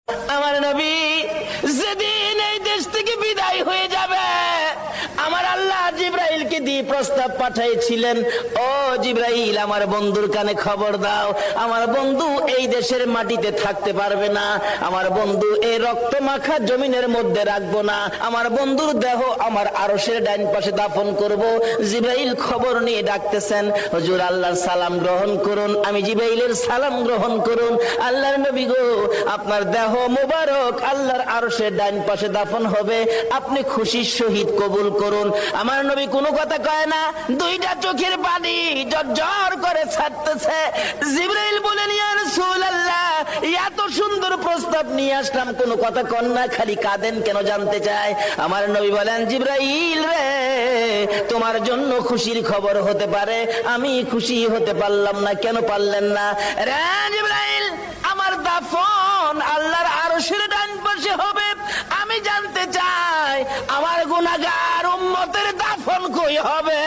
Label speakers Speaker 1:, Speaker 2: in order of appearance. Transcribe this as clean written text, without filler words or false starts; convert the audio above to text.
Speaker 1: আমার নবী যেদিন এই দেশ থেকে বিদায় হয়ে যাবে, আমার আল্লাহ জিব্রাইলকে দিয়ে প্রস্তাব পাঠাইছিলেন, ও জিব্রাইল আমার বন্ধুর কানে খবর দাও, আমার বন্ধু এই দেশের মাটিতে থাকতে পারবে না, আমার বন্ধু এই রক্ত মাখা জমিনের মধ্যে রাখবো না, আমার বন্ধুর দেহ আমার আরশের ডাইন পাশে দাফন করব। জিব্রাইল খবর নিয়ে ডাকতেছেন, হুজুর আল্লাহর সালাম গ্রহণ করুন। আমি জিব্রাইলের সালাম গ্রহণ করুন। আল্লাহর নবী গো, আপনার দেহ মোবারক আল্লাহর আরশের ডাইন পাশে দাফন হবে, আপনি খুশির সহিত কবুল করুন। আমার নবী কোনো কথা কয় না, দুইটা চোখের পানি ঝরঝর করে ছাড়তেছে। জিবরাইল বলেন, ইয়া রাসূলুল্লাহ, এত সুন্দর প্রস্তাব নিয়ে আসলাম, কোনো কথা কন না, খালি কাঁদেন কেন জানতে চাই। আমার নবী বলেন, জিবরাইল রে, তোমার জন্য খুশির খবর হতে পারে, আমি খুশি হতে পারলাম না, কেন পারলেন না? রে জিবরাইল, আমার দাফন আল্লাহর আরশের ডান পাশে হবে, আমি জানতে চাই আমার গুনাহগার উম্মতের দাফন কই হবে?